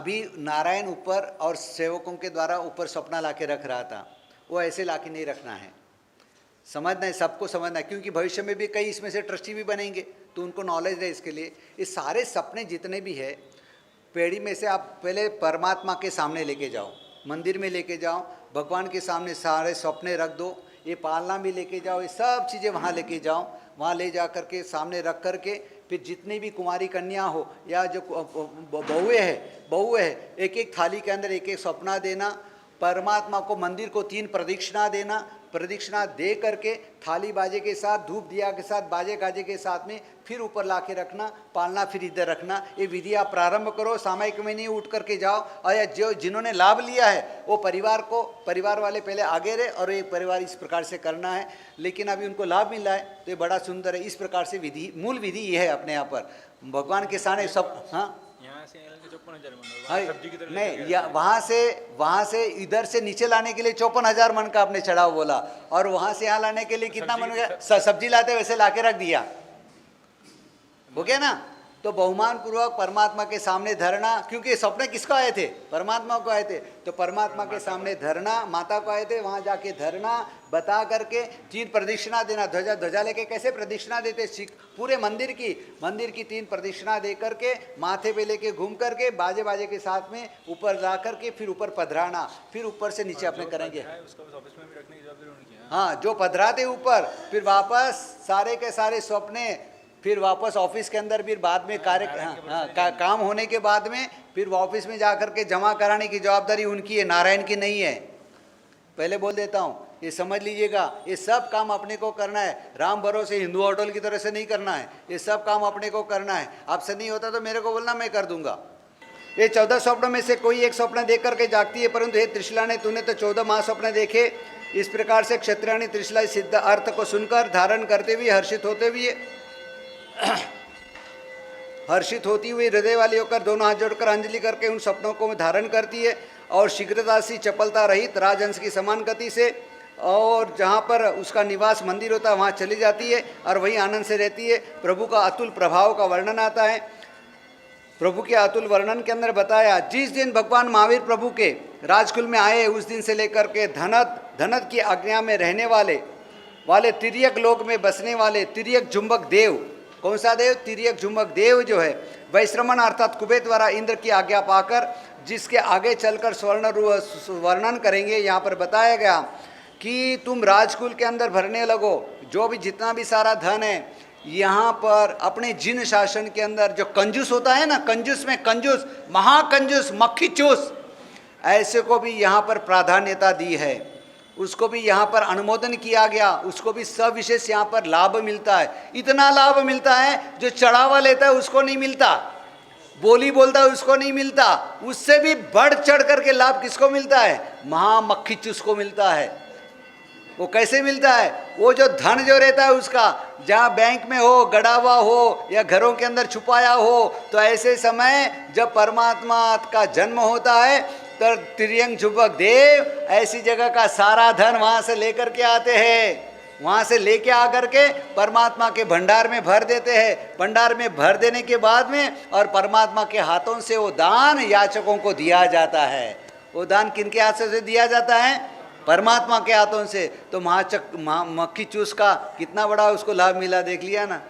अभी नारायण ऊपर और सेवकों के द्वारा ऊपर सपना ला के रख रहा था, वो ऐसे ला के नहीं रखना है, समझना है, सबको समझना है, क्योंकि भविष्य में भी कई इसमें से ट्रस्टी भी बनेंगे, तो उनको नॉलेज है इसके लिए। ये सारे सपने जितने भी है पेड़ी में से आप पहले परमात्मा के सामने लेके जाओ, मंदिर में लेके जाओ, भगवान के सामने सारे सपने रख दो, ये पालना भी लेके जाओ, ये सब चीज़ें वहाँ लेके जाओ, वहाँ ले जा करके सामने रख करके फिर जितनी भी कुमारी कन्या हो या जो बहुए है एक एक थाली के अंदर एक एक सपना देना, परमात्मा को मंदिर को 3 प्रदक्षिणा देना, प्रदक्षिणा दे करके थाली बाजे के साथ धूप दिया के साथ बाजे गाजे के साथ में फिर ऊपर ला के रखना, पालना फिर इधर रखना। ये विधि आप प्रारंभ करो, सामयिक में नहीं उठ करके जाओ, और या जो जिन्होंने लाभ लिया है वो परिवार वाले पहले आगे रहे और ये परिवार इस प्रकार से करना है, लेकिन अभी उनको लाभ मिला है तो ये बड़ा सुंदर है। इस प्रकार से विधि, मूल विधि ये है अपने यहाँ पर भगवान के सामने सब। हाँ नहीं, या वहां से इधर से नीचे लाने के लिए 54,000 मन का आपने चढ़ाव बोला, और वहां से यहाँ लाने के लिए कितना मन हो गया? सब्जी लाते वैसे लाके रख दिया, हो गया ना। तो बहुमान पूर्वक परमात्मा के सामने धरना, क्योंकि सपने किसको आए थे? परमात्मा को आए थे, तो परमात्मा के सामने धरना, माता को आए थे वहां जाके धरना, बता करके 3 प्रदक्षिणा देना। ध्वजा लेके कैसे प्रदक्षिणा देते? पूरे मंदिर की 3 प्रदक्षिणा दे करके माथे पे लेके घूम करके बाजे के साथ में ऊपर ला करके फिर ऊपर पधराना, फिर ऊपर से नीचे अपने करेंगे। हाँ, जो पधराते ऊपर फिर वापस सारे के सारे सपने फिर वापस ऑफिस के अंदर फिर बाद में काम होने के बाद में फिर ऑफिस में जाकर के जमा कराने की जवाबदारी उनकी है, नारायण की नहीं है। पहले बोल देता हूँ, ये समझ लीजिएगा, ये सब काम अपने को करना है। राम भरोसे हिंदू होटल की तरह से नहीं करना है, ये सब काम अपने को करना है। आपसे नहीं होता तो मेरे को बोलना, मैं कर दूंगा। ये 14 स्वप्नों में से कोई एक स्वप्न देख करके जागती है, परंतु हे त्रिशला ने तूने तो 14 महास्वप्न देखे। इस प्रकार से क्षत्रियाणी त्रिशला सिद्ध अर्थ को सुनकर धारण करते हुए हर्षित होती हुई हृदय वाली होकर दोनों हाथ जोड़कर अंजलि करके उन सपनों को धारण करती है, और शीघ्रता सी चपलता रहित राजहंस की समान गति से, और जहाँ पर उसका निवास मंदिर होता है वहाँ चली जाती है और वहीं आनंद से रहती है। प्रभु का अतुल प्रभाव का वर्णन आता है। प्रभु के अतुल वर्णन के अंदर बताया, जिस दिन भगवान महावीर प्रभु के राजकुल में आए उस दिन से लेकर के धनत की आज्ञा में रहने वाले तिर्यक लोक में बसने वाले तिर्यक जुम्बक देव, कौन सा देव? तिर्यक जुम्बक देव जो है वैश्रमण अर्थात कुबेर द्वारा इंद्र की आज्ञा पाकर जिसके आगे चलकर स्वर्ण वर्णन करेंगे। यहाँ पर बताया गया कि तुम राजकुल के अंदर भरने लगो, जो भी जितना भी सारा धन है यहाँ पर अपने जिन शासन के अंदर जो कंजूस होता है ना, कंजूस में कंजूस, महाकंजूस, मक्खी चूस, ऐसे को भी यहाँ पर प्राधान्यता दी है, उसको भी यहाँ पर अनुमोदन किया गया, उसको भी सविशेष यहाँ पर लाभ मिलता है। इतना लाभ मिलता है जो चढ़ावा लेता है उसको नहीं मिलता, बोली बोलता है उसको नहीं मिलता, उससे भी बढ़ चढ़ करके लाभ किसको मिलता है? महामक्खी चूस को मिलता है। वो कैसे मिलता है? वो जो धन जो रहता है उसका, जहाँ बैंक में हो, गड़ा हुआ हो या घरों के अंदर छुपाया हो, तो ऐसे समय जब परमात्मा का जन्म होता है तो तिर्यक जुम्बक देव ऐसी जगह का सारा धन वहाँ से लेकर के आते हैं, वहाँ से लेके आकर के परमात्मा के भंडार में भर देते हैं। भंडार में भर देने के बाद में और परमात्मा के हाथों से वो दान याचकों को दिया जाता है। वो दान किनके हाथों से दिया जाता है? परमात्मा के हाथों से। तो मक्खी चूस का कितना बड़ा उसको लाभ मिला, देख लिया ना?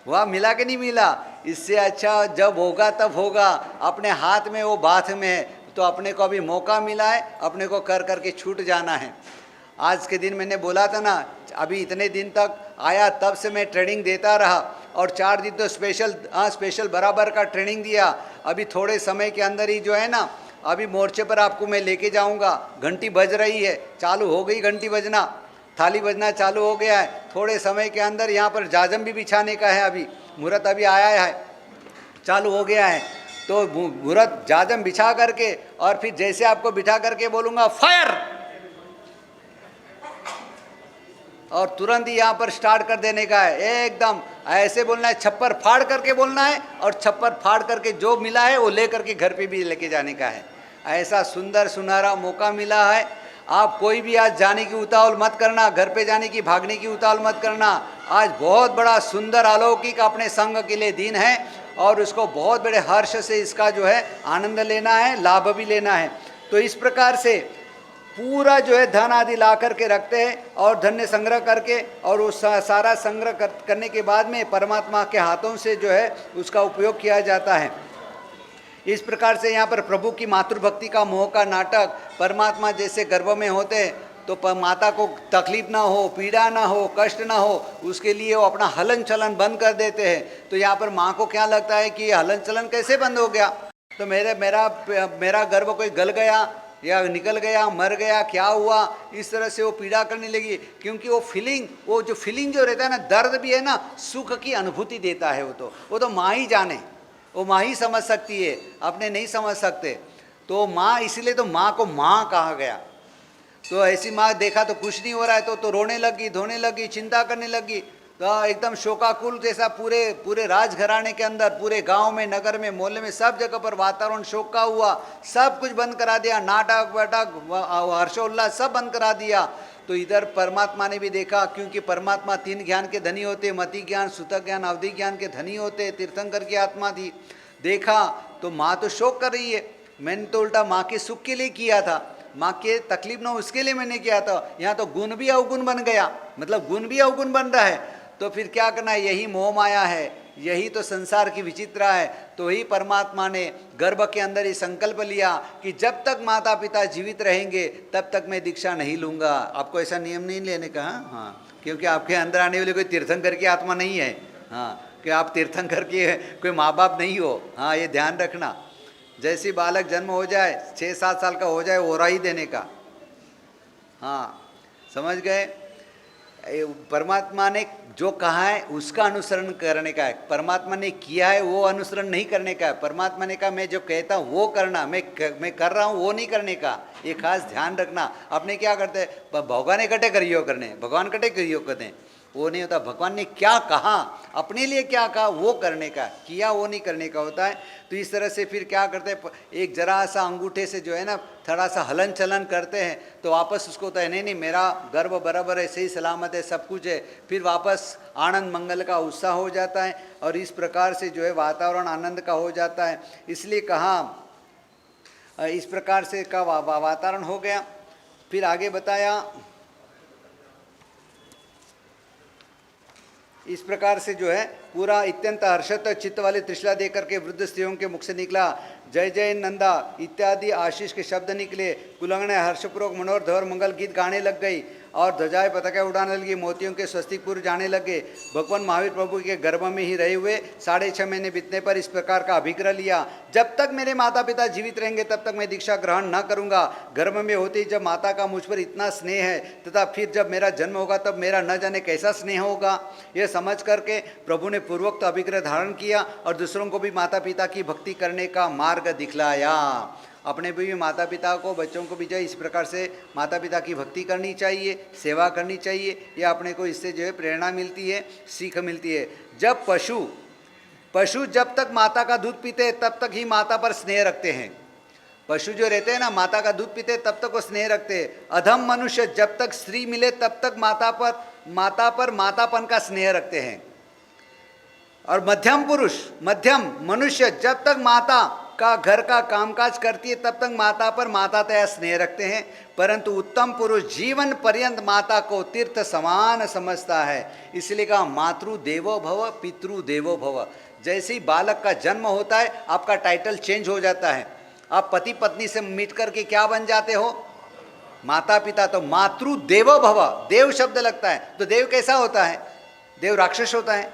वह मिला कि नहीं मिला? इससे अच्छा जब होगा तब होगा, अपने हाथ में वो बात में है, तो अपने को अभी मौका मिला है, अपने को कर करके छूट जाना है। आज के दिन मैंने बोला था ना, अभी इतने दिन तक आया तब से मैं ट्रेनिंग देता रहा, और 4 दिन तो स्पेशल बराबर का ट्रेनिंग दिया। अभी थोड़े समय के अंदर ही जो है ना, अभी मोर्चे पर आपको मैं लेके जाऊंगा। घंटी बज रही है, चालू हो गई घंटी बजना, थाली बजना चालू हो गया है। थोड़े समय के अंदर यहाँ पर जाजम भी बिछाने का है, अभी मुहूर्त अभी आया है, चालू हो गया है। तो मुहूर्त जाजम बिछा करके और फिर जैसे आपको बिठा करके बोलूँगा फायर, और तुरंत ही यहाँ पर स्टार्ट कर देने का है। एकदम ऐसे बोलना है, छप्पर फाड़ करके बोलना है, और छप्पर फाड़ करके जो मिला है वो ले करके घर पे भी लेके जाने का है। ऐसा सुंदर सुनहरा मौका मिला है। आप कोई भी आज जाने की उतावल मत करना, घर पे जाने की भागने की उतावल मत करना। आज बहुत बड़ा सुंदर अलौकिक अपने संघ के लिए दिन है, और उसको बहुत बड़े हर्ष से इसका जो है आनंद लेना है, लाभ भी लेना है। तो इस प्रकार से पूरा जो है धन आदि ला करके रखते हैं और धन्य संग्रह करके, और वो सारा संग्रह करने के बाद में परमात्मा के हाथों से जो है उसका उपयोग किया जाता है। इस प्रकार से यहाँ पर प्रभु की मातृभक्ति का मोह का नाटक, परमात्मा जैसे गर्भ में होते हैं तो माता को तकलीफ ना हो, पीड़ा ना हो, कष्ट ना हो, उसके लिए वो अपना हलन चलन बंद कर देते हैं। तो यहाँ पर माँ को क्या लगता है कि हलन चलन कैसे बंद हो गया, तो मेरा गर्भ कोई गल गया या निकल गया, मर गया, क्या हुआ, इस तरह से वो पीड़ा करने लगी। क्योंकि वो जो फीलिंग जो रहता है ना, दर्द भी है ना, सुख की अनुभूति देता है। वो तो माँ ही जाने, वो माँ ही समझ सकती है, अपने नहीं समझ सकते। तो माँ, इसीलिए तो माँ को माँ कहा गया। तो ऐसी माँ देखा तो कुछ नहीं हो रहा है तो रोने लगी, धोने लगी, चिंता करने लगी। तो एकदम शोकाकुल जैसा पूरे राजघराने के अंदर, पूरे गांव में, नगर में, मोहल्ले में, सब जगह पर वातावरण शोक का हुआ। सब कुछ बंद करा दिया, नाटक वाटक, हर्षोल्लास सब बंद करा दिया। तो इधर परमात्मा ने भी देखा, क्योंकि परमात्मा 3 ज्ञान के धनी होते, मति ज्ञान, सुतक ज्ञान, अवधि ज्ञान के धनी होते, तीर्थंकर की आत्मा थी। देखा तो माँ तो शोक कर रही है, मैंने तो उल्टा माँ के सुख के लिए किया था, माँ के तकलीफ ना उसके लिए मैंने किया था। यहाँ तो गुण भी अवगुण बन गया, मतलब गुण भी अवगुण बन रहा है। तो फिर क्या करना है, यही मोह माया है, यही तो संसार की विचित्रा है। तो ही परमात्मा ने गर्भ के अंदर ही संकल्प लिया कि जब तक माता पिता जीवित रहेंगे तब तक मैं दीक्षा नहीं लूँगा। आपको ऐसा नियम नहीं लेने का, हाँ, क्योंकि आपके अंदर आने वाली कोई तीर्थंकर की आत्मा नहीं है, हाँ, कि आप तीर्थंकर के कोई माँ बाप नहीं हो, हाँ, ये ध्यान रखना। जैसे बालक जन्म हो जाए, 6-7 साल का हो जाए, ओरा ही देने का, हाँ, समझ गए। परमात्मा ने जो कहा है उसका अनुसरण करने का है, परमात्मा ने किया है वो अनुसरण नहीं करने का है। परमात्मा ने कहा मैं जो कहता हूँ वो करना, मैं कर रहा हूँ वो नहीं करने का, ये खास ध्यान रखना। अपने क्या करते हैं, भगवान इकट्ठे करियो करने, भगवान इकट्ठे करियो करते हैं, वो नहीं होता। भगवान ने क्या कहा, अपने लिए क्या कहा वो करने का, किया वो नहीं करने का होता है। तो इस तरह से फिर क्या करते हैं, एक जरा सा अंगूठे से जो है ना थोड़ा सा हलन चलन करते हैं तो वापस उसको होता है नहीं नहीं मेरा गर्भ बराबर है, सही सलामत है, सब कुछ है। फिर वापस आनंद मंगल का उत्साह हो जाता है और इस प्रकार से जो है वातावरण आनंद का हो जाता है। इसलिए कहा इस प्रकार से का वातावरण हो गया। फिर आगे बताया इस प्रकार से जो है पूरा अत्यंत हर्षत चित्त वाले त्रिशला दे करके वृद्ध स्त्रियों के मुख से निकला जय जय नंदा इत्यादि आशीष के शब्द निकले। कुलंगने हर्षपूर्वक मनोहर धवर मंगल गीत गाने लग गई और ध्वजाएं पताका उड़ाने लगी, मोतियों के स्वस्तिकपुर जाने लगे। भगवान महावीर प्रभु के गर्भ में ही रहे हुए 6.5 महीने बीतने पर इस प्रकार का अभिग्रह लिया, जब तक मेरे माता पिता जीवित रहेंगे तब तक मैं दीक्षा ग्रहण न करूंगा। गर्भ में होते ही जब माता का मुझ पर इतना स्नेह है तथा फिर जब मेरा जन्म होगा तब मेरा न जाने कैसा स्नेह होगा। यह समझ करके प्रभु ने पूर्वोक्त अभिग्रह धारण किया और दूसरों को भी माता पिता की भक्ति करने का मार्ग दिखलाया। अपने भी माता पिता को, बच्चों को भी जो इस प्रकार से माता पिता की भक्ति करनी चाहिए, सेवा करनी चाहिए। यह अपने को इससे जो है प्रेरणा मिलती है, सीख मिलती है। जब पशु जब तक माता का दूध पीते हैं तब तक ही माता पर स्नेह रखते हैं। पशु जो रहते हैं ना माता का दूध पीते तब तक वो स्नेह रखते हैं। अधम मनुष्य जब तक स्त्री मिले तब तक माता पर मातापन का स्नेह रखते हैं। और मध्यम मनुष्य जब तक माता का घर का कामकाज करती है तब तक माता पर मातातया स्नेह रखते हैं। परंतु उत्तम पुरुष जीवन पर्यंत माता को तीर्थ समान समझता है। इसलिए कहा मातृ देवो भव पितृ देवो भव। जैसे ही बालक का जन्म होता है आपका टाइटल चेंज हो जाता है। आप पति पत्नी से मिट करके क्या बन जाते हो, माता पिता। तो मातृ देवो भव, देव शब्द लगता है तो देव कैसा होता है, देव राक्षस होता है,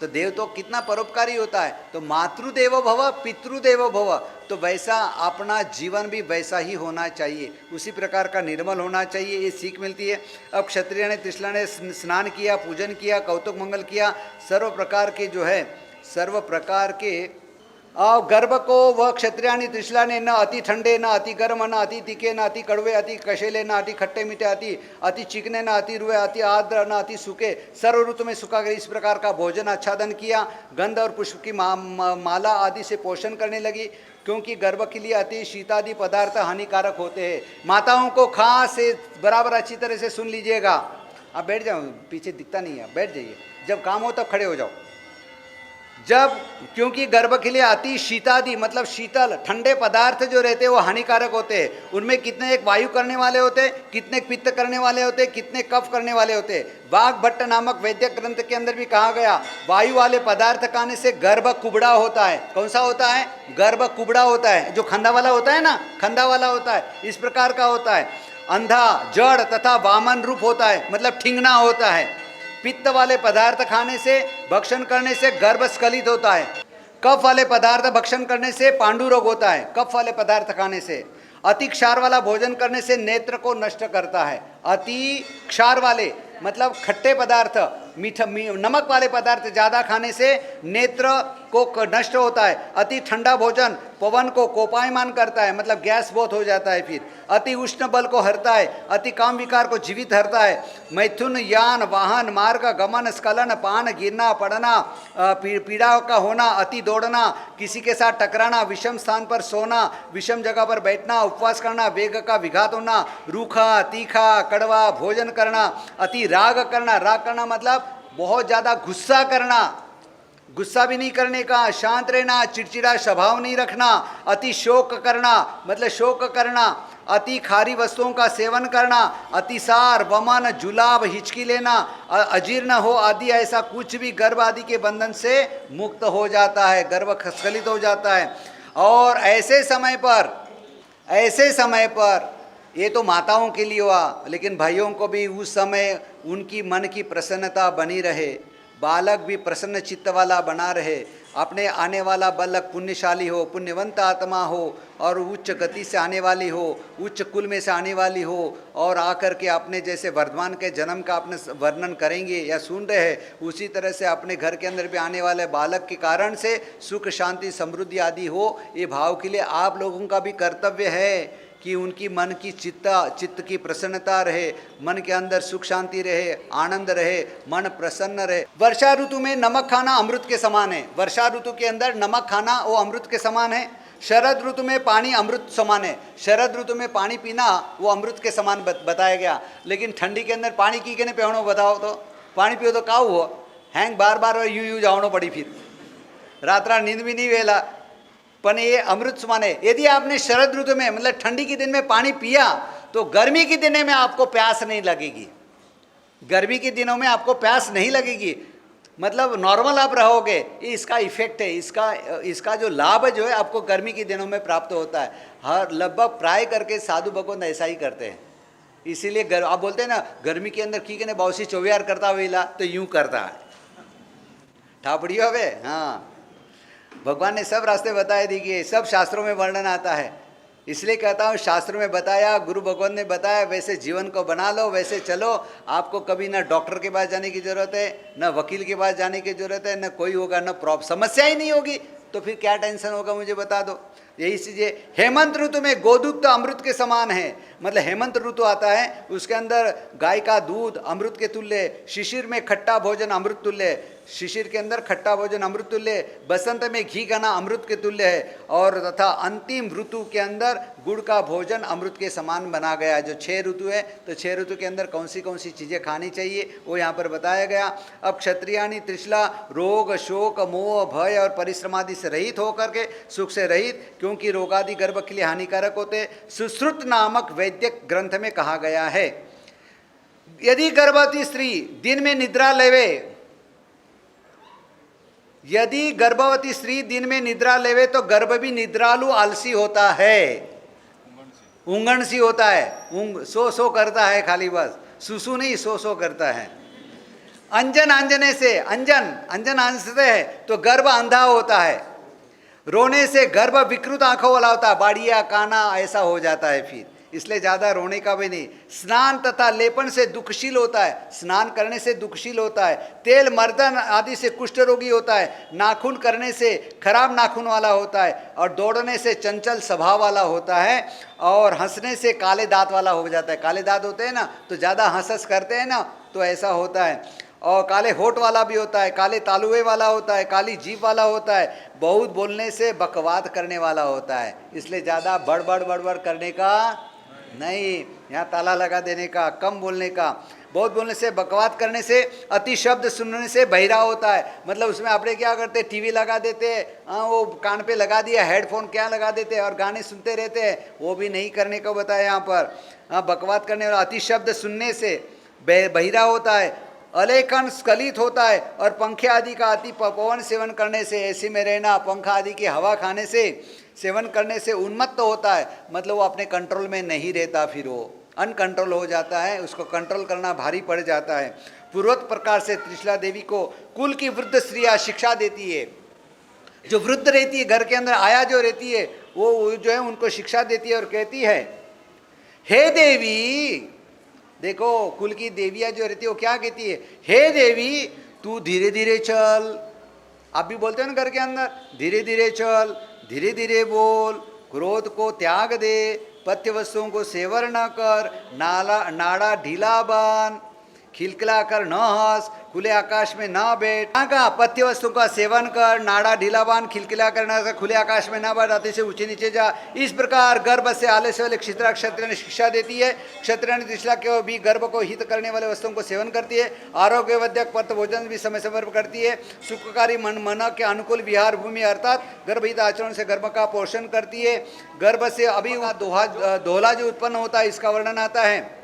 तो देव तो कितना परोपकारी होता है। तो मातृदेवो भव पितृदेवो भव, तो वैसा अपना जीवन भी वैसा ही होना चाहिए, उसी प्रकार का निर्मल होना चाहिए, ये सीख मिलती है। अब क्षत्रिय ने त्रिशला ने स्नान किया, पूजन किया, कौतुक मंगल किया, सर्व प्रकार के गर्भ को वह क्षत्रियानी त्रिशला ने न अति ठंडे न अति गर्म न अति तीखे न अति कड़वे अति कशेले न अति खट्टे मीठे अति चिकने न अति रुए अति आर्द्र न अति सूखे सर्व ऋतु में सुखा कर इस प्रकार का भोजन आच्छादन किया। गंध और पुष्प की माला आदि से पोषण करने लगी, क्योंकि गर्भ के लिए अति शीतादि पदार्थ हानिकारक होते हैं। माताओं को खास से बराबर अच्छी तरह से सुन लीजिएगा। आप बैठ जाओ, पीछे दिखता नहीं है, बैठ जाइए, जब काम हो तब खड़े हो जाओ, जब, क्योंकि गर्भ के लिए अति शीतादि मतलब शीतल ठंडे पदार्थ जो रहते हैं वो हानिकारक होते हैं। उनमें कितने एक वायु करने वाले होते हैं, कितने पित्त करने वाले होते हैं, कितने कफ करने वाले होते हैं। वाघ भट्ट नामक वैद्यक ग्रंथ के अंदर भी कहा गया, वायु वाले पदार्थ खाने से गर्भ कुबड़ा होता है। कौन सा होता है? गर्भ कुबड़ा होता है, जो खंदा वाला होता है ना, खंदा वाला होता है, इस प्रकार का होता है। अंधा, जड़ तथा वामन रूप होता है, मतलब ठिंगना होता है। पित्त वाले पदार्थ खाने से, भक्षण करने से गर्भ स्खलित होता है। कफ वाले पदार्थ भक्षण करने से पांडु रोग होता है, कफ वाले पदार्थ खाने से। अति क्षार वाला भोजन करने से नेत्र को नष्ट करता है। अति क्षार वाले मतलब खट्टे पदार्थ, मीठा नमक वाले पदार्थ ज़्यादा खाने से नेत्र को नष्ट होता है। अति ठंडा भोजन पवन को कोपायमान करता है, मतलब गैस बहुत हो जाता है। फिर अति उष्ण बल को हरता है, अति काम विकार को जीवित हरता है। मैथुन, यान, वाहन, मार्ग, गमन, स्खलन, पान, गिरना, पड़ना, पीड़ा का होना, अति दौड़ना, किसी के साथ टकराना, विषम स्थान पर सोना, विषम जगह पर बैठना, उपवास करना, वेग का विघात होना, रूखा, तीखा, कड़वा भोजन करना, अति राग करना। राग करना मतलब बहुत ज़्यादा गुस्सा करना, गुस्सा भी नहीं करने का, शांत रहना, चिड़चिड़ा स्वभाव नहीं रखना। अति शोक करना मतलब शोक करना। अति खारी वस्तुओं का सेवन करना, अतिसार, वमन, जुलाब, हिचकी लेना, अजीर्ण हो आदि, ऐसा कुछ भी गर्भ आदि के बंधन से मुक्त हो जाता है, गर्भ स्खलित हो जाता है। और ऐसे समय पर ये तो माताओं के लिए हुआ, लेकिन भाइयों को भी उस समय उनकी मन की प्रसन्नता बनी रहे, बालक भी प्रसन्न चित्त वाला बना रहे, अपने आने वाला बालक पुण्यशाली हो, पुण्यवंत आत्मा हो, और उच्च गति से आने वाली हो, उच्च कुल में से आने वाली हो, और आकर के अपने जैसे वर्धमान के जन्म का अपने वर्णन करेंगे या सुन रहे हैं, उसी तरह से अपने घर के अंदर भी आने वाले बालक के कारण से सुख, शांति, समृद्धि आदि हो। ये भाव के लिए आप लोगों का भी कर्तव्य है कि उनकी मन की चित्त की प्रसन्नता रहे, मन के अंदर सुख शांति रहे, आनंद रहे, मन प्रसन्न रहे। वर्षा ऋतु में नमक खाना अमृत के समान है। वर्षा ऋतु के अंदर नमक खाना वो अमृत के समान है। शरद ऋतु में पानी अमृत समान है। शरद ऋतु में पानी पीना वो अमृत के समान बताया गया। लेकिन ठंडी के अंदर पानी की के पीवणो बताओ तो, पानी पियो तो काऊ हो, हैंग बार बार यू जावनो पड़ी, फिर रात नींद भी नहीं वेला, पर ये अमृत समान है। यदि आपने शरद ऋतु में मतलब ठंडी के दिन में पानी पिया तो गर्मी के दिनों में आपको प्यास नहीं लगेगी। गर्मी के दिनों में आपको प्यास नहीं लगेगी, मतलब नॉर्मल आप रहोगे। ये इसका इफेक्ट है, इसका जो लाभ जो है आपको गर्मी के दिनों में प्राप्त होता है। हर लगभग प्राय करके साधु भगवान ऐसा ही करते हैं। इसीलिए आप बोलते हैं ना गर्मी के अंदर की कहने बाउसी चौवियार करता हुआ, तो यूँ करता है ठापड़ी हवे। हाँ, भगवान ने सब रास्ते बताए दिए, सब शास्त्रों में वर्णन आता है। इसलिए कहता हूँ शास्त्रों में बताया, गुरु भगवान ने बताया, वैसे जीवन को बना लो, वैसे चलो। आपको कभी ना डॉक्टर के पास जाने की जरूरत है, ना वकील के पास जाने की जरूरत है, ना कोई होगा, ना समस्या ही नहीं होगी, तो फिर क्या टेंशन होगा मुझे बता दो। यही चीज़ें हेमंत ऋतु में गोदूध अमृत के समान है। मतलब हेमंत ऋतु आता है, उसके अंदर गाय का दूध अमृत के तुल्य, शिशिर में खट्टा भोजन अमृत तुल्य, शिशिर के अंदर खट्टा भोजन अमृत तुल्य, बसंत में घी खाना अमृत के तुल्य है, और तथा अंतिम ऋतु के अंदर गुड़ का भोजन अमृत के समान बना गया है। जो 6 ऋतु है, तो 6 ऋतु के अंदर कौन सी चीज़ें खानी चाहिए वो यहाँ पर बताया गया। अब क्षत्रियाणी त्रिशला रोग, शोक, मोह, भय और परिश्रमादि से रहित होकर के, सुख से रहित, क्योंकि रोगादि गर्भ के लिए हानिकारक होते, सुश्रुत नामक वैद्यक ग्रंथ में कहा गया है। यदि गर्भवती स्त्री दिन में निद्रा लेवे, यदि गर्भवती स्त्री दिन में निद्रा लेवे तो गर्भ भी निद्रालु आलसी होता है, ऊंगण सी होता है, सो करता है, खाली बस सुसु नहीं सो करता है। अंजन आंजने से, अंजन आंजते है तो गर्भ अंधा होता है। रोने से गर्भ विकृत आंखों वाला होता है, बाड़िया काना ऐसा हो जाता है, फिर इसलिए ज़्यादा रोने का भी नहीं। स्नान तथा लेपन से दुखशील होता है, स्नान करने से दुखशील होता है। तेल मर्दन आदि से कुष्ठ रोगी होता है। नाखून करने से खराब नाखून वाला होता है, और दौड़ने से चंचल स्वभाव वाला होता है, और हंसने से काले दांत वाला हो जाता है। काले दांत होते हैं ना, तो ज़्यादा हंस करते हैं ना, तो ऐसा होता है। और काले होठ वाला भी होता है, काले तालुए वाला होता है, काली जीभ वाला होता है। बहुत बोलने से बकवाद करने वाला होता है, इसलिए ज़्यादा बड़बड़ करने का नहीं, यहाँ ताला लगा देने का, कम बोलने का। बहुत बोलने से, बकवाद करने से, अति शब्द सुनने से बहिरा होता है। मतलब उसमें आपने क्या करते, टीवी लगा देते, वो कान पे लगा दिया, हेडफोन क्या लगा देते और गाने सुनते रहते हैं, वो भी नहीं करने को बताया यहाँ पर। बकवाद करने वाला अति शब्द सुनने से बहिरा होता है, अलेखन स्खलित होता है, और पंखे आदि का अति पवन सेवन करने से, एसी में रहना, पंखा आदि की हवा खाने से, सेवन करने से उन्मत्त होता है। मतलब वो अपने कंट्रोल में नहीं रहता, फिर वो अनकंट्रोल हो जाता है, उसको कंट्रोल करना भारी पड़ जाता है। पूर्वोक्त प्रकार से त्रिशला देवी को कुल की वृद्ध स्त्रियां शिक्षा देती है। जो वृद्ध रहती है घर के अंदर, आया जो रहती है, वो जो है उनको शिक्षा देती है और कहती है, हे देवी, देखो कुल की देवियां जो रहती है वो क्या कहती है, हे देवी तू धीरे धीरे चल। आप भी बोलते हो ना घर के अंदर, धीरे धीरे चल, धीरे धीरे बोल, क्रोध को त्याग दे, पथ्य वस्तुओं को सेवन न कर, नाड़ा ढीला बांध, खिलखिला कर न हंस, खुले आकाश में ना बैठ। कहा पथ्य वस्तु का सेवन कर, नाड़ा ढीला बांध, खिलखिला कर न, खुले आकाश में ना बैठ, अति से ऊंचे नीचे जा। इस प्रकार गर्भ से आले से वाले क्षत्रिय ने शिक्षा देती है। क्षत्रिय ने त्रिशला के भी गर्भ को हित करने वाले वस्तुओं को सेवन करती है। आरोग्यवर्धक पथ भोजन भी समय समय पर करती है। सुखकारी मन के अनुकूल विहार भूमि अर्थात गर्भहित आचरण से गर्भ का पोषण करती है। गर्भ से अभी दोहला जो उत्पन्न होता है, इसका वर्णन आता है।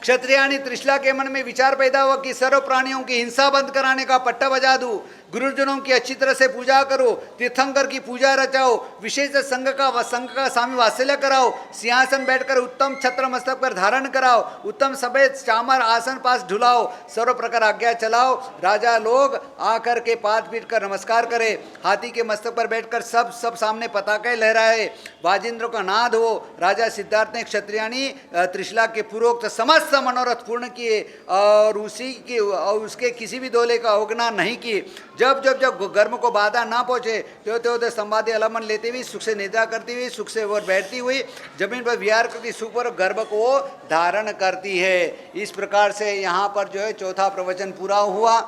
क्षत्रियाणी त्रिशला के मन में विचार पैदा हुआ कि सर्व प्राणियों की हिंसा बंद कराने का पट्टा बजा दूं, गुरुजनों की अच्छी तरह से पूजा करो, तीर्थंकर की पूजा रचाओ, विशेष संघ का स्वामी वात्सल्य कराओ, सिंहासन बैठकर उत्तम छत्र मस्तक पर धारण कराओ, उत्तम सफेद चामर आसन पास ढुलाओ, सर्व प्रकार आज्ञा चलाओ, राजा लोग आकर के पाद पीट कर नमस्कार करे, हाथी के मस्तक पर बैठकर सब सामने पताके लहराए, वाजिंद्रों का नाद हो। राजा सिद्धार्थ ने क्षत्रियाणी त्रिशला के पूर्वोक्त समस्त मनोरथ पूर्ण किए और उसके किसी भी दोले का अवज्ञा नहीं की। जब गर्भ को बाधा ना पहुंचे तो संवादी अलमन लेते हुए, सुख से निद्रा करती हुई, सुख से और बैठती हुई, जमीन पर विहार करती, सुख पर गर्भ को धारण करती है। इस प्रकार से यहाँ पर जो है चौथा प्रवचन पूरा हुआ।